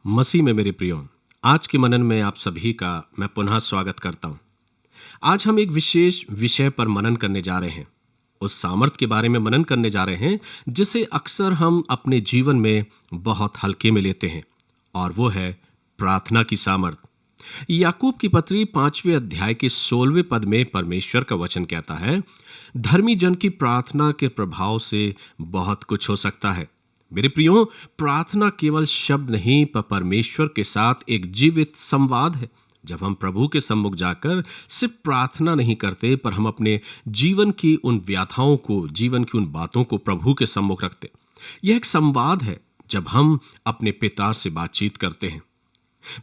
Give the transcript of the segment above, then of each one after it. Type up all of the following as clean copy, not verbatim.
मसीह में मेरे प्रियो, आज के मनन में आप सभी का मैं पुनः स्वागत करता हूं। आज हम एक विशेष विषय पर मनन करने जा रहे हैं। उस सामर्थ के बारे में मनन करने जा रहे हैं जिसे अक्सर हम अपने जीवन में बहुत हल्के में लेते हैं, और वो है प्रार्थना की सामर्थ। याकूब की पत्री 5वें अध्याय के 16वें पद में परमेश्वर का वचन कहता है, धर्मी जन की प्रार्थना के प्रभाव से बहुत कुछ हो सकता है। मेरे प्रियो, प्रार्थना केवल शब्द नहीं पर परमेश्वर के साथ एक जीवित संवाद है। जब हम प्रभु के सम्मुख जाकर सिर्फ प्रार्थना नहीं करते, पर हम अपने जीवन की उन व्याथाओं को, जीवन की उन बातों को प्रभु के सम्मुख रखते, यह एक संवाद है। जब हम अपने पिता से बातचीत करते हैं,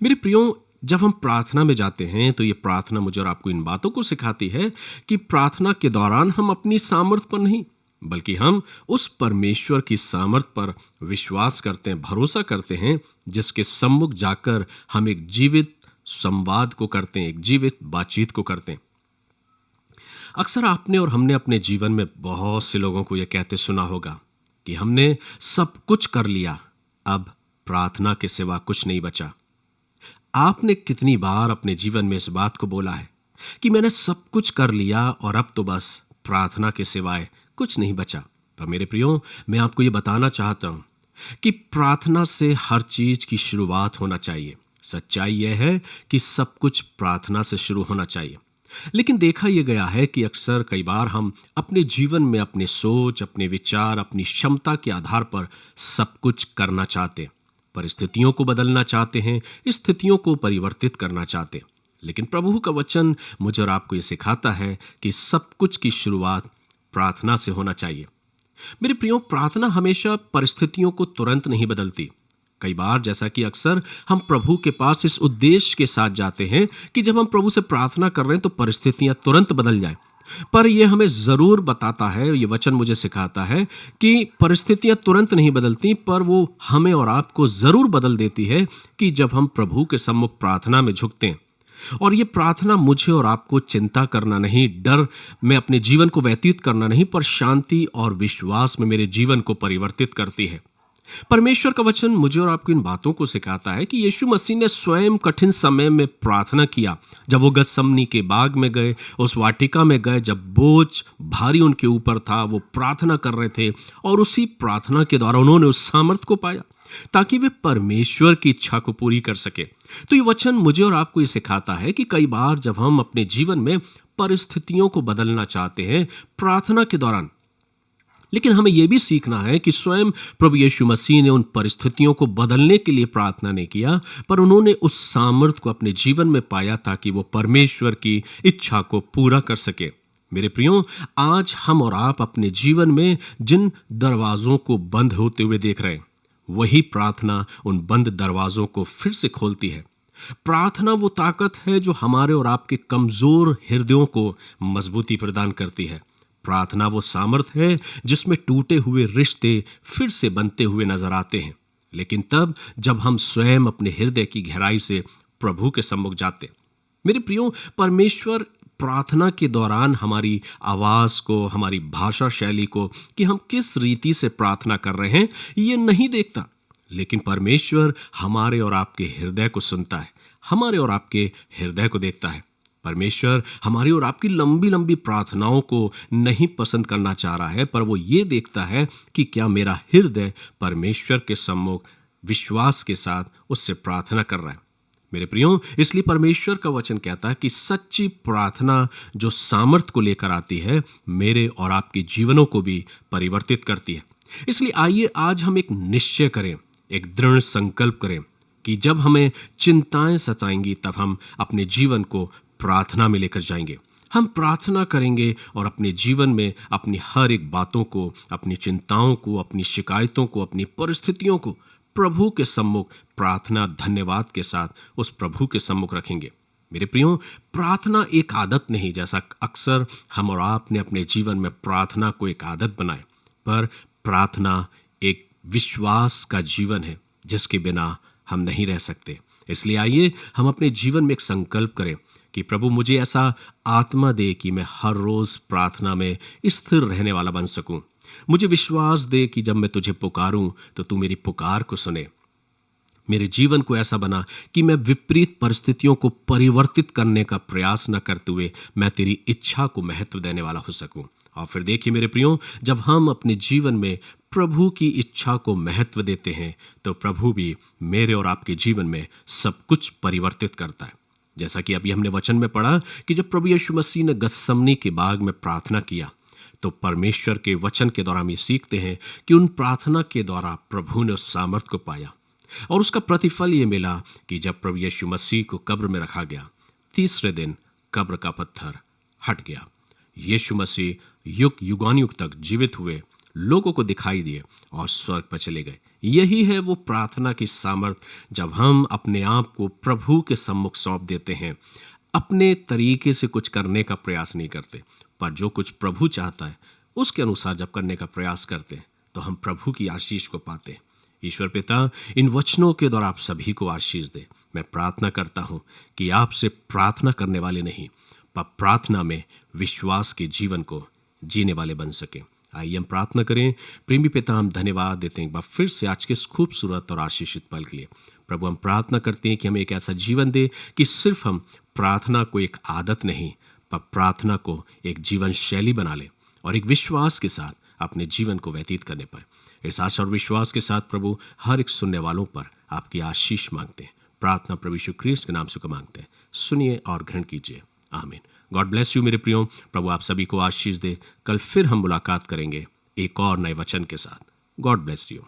मेरे प्रियो, जब हम प्रार्थना में जाते हैं तो ये प्रार्थना मुझे और आपको इन बातों को सिखाती है कि प्रार्थना के दौरान हम अपनी सामर्थ पर नहीं, बल्कि हम उस परमेश्वर की सामर्थ पर विश्वास करते हैं, भरोसा करते हैं, जिसके सम्मुख जाकर हम एक जीवित संवाद को करते हैं, एक जीवित बातचीत को करते हैं। अक्सर आपने और हमने अपने जीवन में बहुत से लोगों को यह कहते सुना होगा कि हमने सब कुछ कर लिया, अब प्रार्थना के सिवा कुछ नहीं बचा। आपने कितनी बार अपने जीवन में इस बात को बोला है कि मैंने सब कुछ कर लिया और अब तो बस प्रार्थना के सिवाय कुछ नहीं बचा। पर मेरे प्रियो, मैं आपको ये बताना चाहता हूं कि प्रार्थना से हर चीज की शुरुआत होना चाहिए। सच्चाई यह है कि सब कुछ प्रार्थना से शुरू होना चाहिए। लेकिन देखा यह गया है कि अक्सर कई बार हम अपने जीवन में अपने सोच, अपने विचार, अपनी क्षमता के आधार पर सब कुछ करना चाहते, परिस्थितियों को बदलना चाहते हैं, स्थितियों को परिवर्तित करना चाहते हैं। लेकिन प्रभु का वचन मुझे और आपको ये सिखाता है कि सब कुछ की शुरुआत प्रार्थना से होना चाहिए। मेरे प्रियो, प्रार्थना हमेशा परिस्थितियों को तुरंत नहीं बदलती। कई बार, जैसा कि अक्सर हम प्रभु के पास इस उद्देश्य के साथ जाते हैं कि जब हम प्रभु से प्रार्थना कर रहे हैं तो परिस्थितियां तुरंत बदल जाएं। पर यह हमें जरूर बताता है, ये वचन मुझे सिखाता है कि परिस्थितियां तुरंत नहीं बदलती, पर वो हमें और आपको जरूर बदल देती है कि जब हम प्रभु के सम्मुख प्रार्थना में झुकते हैं। और ये प्रार्थना मुझे और आपको चिंता करना नहीं, डर में अपने जीवन को व्यतीत करना नहीं, पर शांति और विश्वास में मेरे जीवन को परिवर्तित करती है। परमेश्वर का वचन मुझे और आपको इन बातों को सिखाता है कि यीशु मसीह ने स्वयं कठिन समय में प्रार्थना किया। जब वो गतसमनी के बाग में गए, उस वाटिका में गए, जब बोझ भारी उनके ऊपर था, वो प्रार्थना कर रहे थे, और उसी प्रार्थना के द्वारा उन्होंने उस सामर्थ को पाया ताकि वे परमेश्वर की इच्छा को पूरी कर सके। तो ये वचन मुझे और आपको ये सिखाता है कि कई बार जब हम अपने जीवन में परिस्थितियों को बदलना चाहते हैं प्रार्थना के दौरान, लेकिन हमें यह भी सीखना है कि स्वयं प्रभु यीशु मसीह ने उन परिस्थितियों को बदलने के लिए प्रार्थना नहीं किया, पर उन्होंने उस सामर्थ को अपने जीवन में पाया ताकि वो परमेश्वर की इच्छा को पूरा कर सके। मेरे प्रियो, आज हम और आप अपने जीवन में जिन दरवाजों को बंद होते हुए देख रहे हैं, वही प्रार्थना उन बंद दरवाजों को फिर से खोलती है। प्रार्थना वो ताकत है जो हमारे और आपके कमजोर हृदयों को मजबूती प्रदान करती है। प्रार्थना वो सामर्थ है जिसमें टूटे हुए रिश्ते फिर से बनते हुए नजर आते हैं, लेकिन तब जब हम स्वयं अपने हृदय की गहराई से प्रभु के सम्मुख जाते। मेरे प्रियो, परमेश्वर प्रार्थना के दौरान हमारी आवाज को, हमारी भाषा शैली को, कि हम किस रीति से प्रार्थना कर रहे हैं, ये नहीं देखता, लेकिन परमेश्वर हमारे और आपके हृदय को सुनता है, हमारे और आपके हृदय को देखता है। परमेश्वर हमारी और आपकी लंबी लंबी प्रार्थनाओं को नहीं पसंद करना चाह रहा है, पर वो ये देखता है कि क्या मेरा हृदय परमेश्वर के सम्मुख विश्वास के साथ उससे प्रार्थना कर रहा है। मेरे प्रियो, इसलिए परमेश्वर का वचन कहता है कि सच्ची प्रार्थना जो सामर्थ को लेकर आती है, मेरे और आपके जीवनों को भी परिवर्तित करती है। इसलिए आइए आज हम एक निश्चय करें, एक दृढ़ संकल्प करें कि जब हमें चिंताएं सताएंगी तब हम अपने जीवन को प्रार्थना में लेकर जाएंगे। हम प्रार्थना करेंगे और अपने जीवन में अपनी हर एक बातों को, अपनी चिंताओं को, अपनी शिकायतों को, अपनी परिस्थितियों को प्रभु के सम्मुख प्रार्थना धन्यवाद के साथ उस प्रभु के सम्मुख रखेंगे। मेरे प्रियो, प्रार्थना एक आदत नहीं, जैसा अक्सर हम और आपने अपने जीवन में प्रार्थना को एक आदत बनाए, पर प्रार्थना एक विश्वास का जीवन है जिसके बिना हम नहीं रह सकते। इसलिए आइए हम अपने जीवन में एक संकल्प करें कि प्रभु मुझे ऐसा आत्मा दे कि मैं हर रोज प्रार्थना में स्थिर रहने वाला बन सकूं। मुझे विश्वास दे कि जब मैं तुझे पुकारूं तो तू मेरी पुकार को सुने। मेरे जीवन को ऐसा बना कि मैं विपरीत परिस्थितियों को परिवर्तित करने का प्रयास न करते हुए मैं तेरी इच्छा को महत्व देने वाला हो सकूं। और फिर देखिए मेरे प्रियो, जब हम अपने जीवन में प्रभु की इच्छा को महत्व देते हैं तो प्रभु भी मेरे और आपके जीवन में सब कुछ परिवर्तित करता है। जैसा कि अभी हमने वचन में पढ़ा कि जब प्रभु यीशु मसीह ने गत्समनी के बाग में प्रार्थना किया तो परमेश्वर के वचन के द्वारा हम ये सीखते हैं कि उन प्रार्थना के द्वारा प्रभु ने उस सामर्थ को पाया और उसका प्रतिफल ये मिला कि जब प्रभु यीशु मसीह को कब्र में रखा गया, तीसरे दिन कब्र का पत्थर हट गया। यीशु मसीह युग युगानुयुग तक जीवित हुए, लोगों को दिखाई दिए और स्वर्ग पर चले गए। यही है वो प्रार्थना की सामर्थ, जब हम अपने आप को प्रभु के सम्मुख सौंप देते हैं, अपने तरीके से कुछ करने का प्रयास नहीं करते, पर जो कुछ प्रभु चाहता है उसके अनुसार जब करने का प्रयास करते हैं तो हम प्रभु की आशीष को पाते हैं। ईश्वर पिता इन वचनों के द्वारा आप सभी को आशीष दे। मैं प्रार्थना करता हूं कि आपसे प्रार्थना करने वाले नहीं, पर प्रार्थना में विश्वास के जीवन को जीने वाले बन सके। आइए हम प्रार्थना करें। प्रेमी पिता, हम धन्यवाद देते हैं एक बार फिर से आज के इस खूबसूरत और आशीषित पल के लिए। प्रभु, हम प्रार्थना करते हैं कि हमें एक ऐसा जीवन दे कि सिर्फ हम प्रार्थना को एक आदत नहीं, पर प्रार्थना को एक जीवन शैली बना ले और एक विश्वास के साथ अपने जीवन को व्यतीत करने पाए। इस आशा और विश्वास के साथ प्रभु हर एक सुनने वालों पर आपकी आशीष मांगते हैं। प्रार्थना प्रभु यीशु ख्रीस्त के नाम से मांगते हैं, सुनिए और ग्रहण कीजिए। आमीन। गॉड ब्लेस यू मेरे प्रियो। प्रभु आप सभी को आशीष दे। कल फिर हम मुलाकात करेंगे एक और नए वचन के साथ। God bless you.